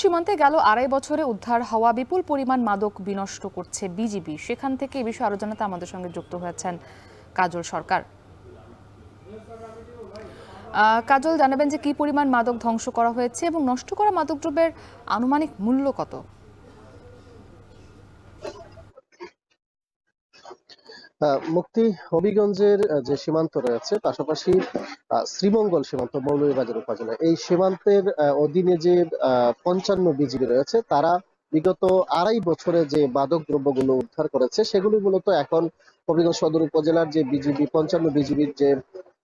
সীমান্তে গেল ২.৫ বছরে উদ্ধার হওয়া বিপুল পরিমাণ মাদক বিনষ্ট করছে বিজিবি। সেখান থেকে এই বিষয়ে আরো জানাতে আমাদের সঙ্গে যুক্ত হয়েছেন কাজল সরকার। কাজল, জানাবেন যে কি পরিমাণ মাদক ধ্বংস করা হয়েছে এবং নষ্ট করা মাদকদ্রব্যের আনুমানিক মূল্য কত? মুক্তি হবিগঞ্জের যে সীমান্ত রয়েছে, পাশাপাশি শ্রীমঙ্গল সীমান্ত মৌলভীবাজার উপজেলা, এই সীমান্তের অধীনে যে ৫৫ বিজিবি রয়েছে, তারা বিগত ২.৫ বছরে যে মাদক দ্রব্যগুলো উদ্ধার করেছে সেগুলি মূলত এখন হবিগঞ্জ সদর উপজেলার যে বিজিবি ৫৫ বিজিবির যে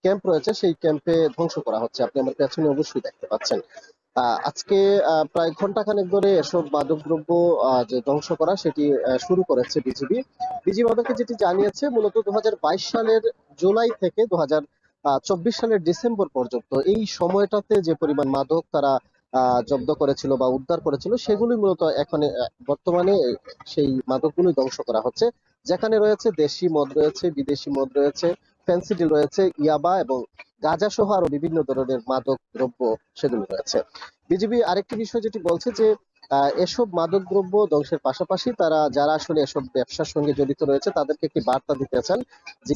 ক্যাম্প রয়েছে সেই ক্যাম্পে ধ্বংস করা হচ্ছে। আপনি আমার পেছনে অবশ্যই দেখতে পাচ্ছেন। আজকে প্রায় ঘন্টাখানেক ধরে এসব মাদকদ্রব্য যে ধ্বংস করা সেটি শুরু করেছে বিজিবি। বিজিবি আমাদেরকে যেটি জানিয়েছে, মূলত ২০২২ সালের জুলাই থেকে ২০২৪ সালের ডিসেম্বর পর্যন্ত এই সময়টাতে যে পরিমাণ মাদক তারা জব্দ করেছিল বা উদ্ধার করেছিল সেগুলি মূলত এখন বর্তমানে সেই মাদকগুলি ধ্বংস করা হচ্ছে। যেখানে রয়েছে দেশি মদ, রয়েছে বিদেশি মদ, রয়েছে ফেন্সিডিল, রয়েছে ইয়াবা এবং গাঁজা সহ আরো বিভিন্ন ধরনের মাদক দ্রব্য সেগুলো রয়েছে। বিজিবি আরেকটি বিষয় যেটি বলছে যে এসব মাদক দ্রব্য ধ্বংসের পাশাপাশি তারা যারা আসলে এসব ব্যবসার সঙ্গে জড়িত রয়েছে তাদেরকে একটি বার্তা দিতে চান যে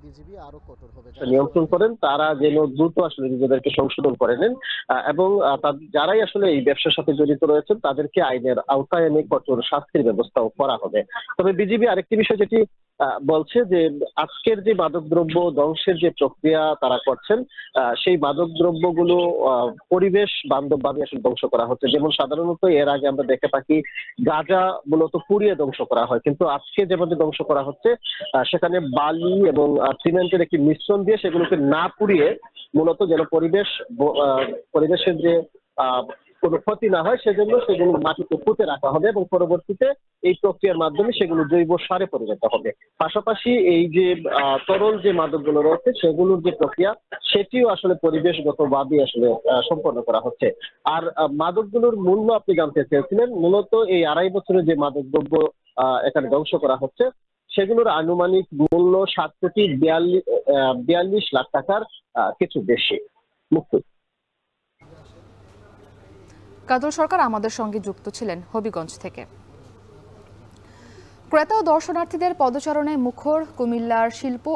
বিজিবি আরো কঠোর হবে, নিয়ন্ত্রণ করেন, তারা যেন দ্রুত আসলে নিজেদেরকে সংশোধন করে নেন এবং যারাই আসলে এই ব্যবসার সাথে জড়িত রয়েছেন তাদেরকে আইনের আওতায় এনে কঠোর শাস্তির ব্যবস্থাও করা হবে। তবে বিজিবি আরেকটি বিষয় যেটি বলছে যে আজকের যে মাদকদ্রব্য ধ্বংসের যে প্রক্রিয়া তারা করছেন, সেই মাদকদ্রব্যগুলো পরিবেশ বান্ধব ভাবে আসলে ধ্বংস করা হচ্ছে। যেমন সাধারণত এর আগে আমরা দেখে থাকি গাঁজা মূলত পুড়িয়ে ধ্বংস করা হয়, কিন্তু আজকে যেভাবে ধ্বংস করা হচ্ছে সেখানে বালি এবং সিমেন্টের একটি মিশ্রণ দিয়ে সেগুলোকে না পুড়িয়ে মূলত যেন পরিবেশের যে কোনো ক্ষতি না হয় সেজন্য সেগুলো মাটিতে পুঁতে রাখা হবে এবং পরবর্তীতে এই প্রক্রিয়ার মাধ্যমে সেগুলো জৈব সারে পরিণত হবে। পাশাপাশি এই যে তরল যে মাদকগুলো রয়েছে সেগুলোর যে প্রক্রিয়া সেটিও আসলে পরিবেশগতভাবে আসলে সম্পন্ন করা হচ্ছে। আর মাদকগুলোর মূল্য আপনি জানতে চেয়েছিলেন, মূলত এই ২.৫ বছরে যে মাদকদ্রব্য এখানে ধ্বংস করা হচ্ছে সেগুলোর আনুমানিক মূল্য ৭,৪২ লাখ টাকার কিছু বেশি। মুক্তি। কাজল সরকার আমাদের সঙ্গে যুক্ত ছিলেন হবিগঞ্জ থেকে। ক্রেতা ও দর্শনার্থীদের পদচারণায় মুখর কুমিল্লার শিল্প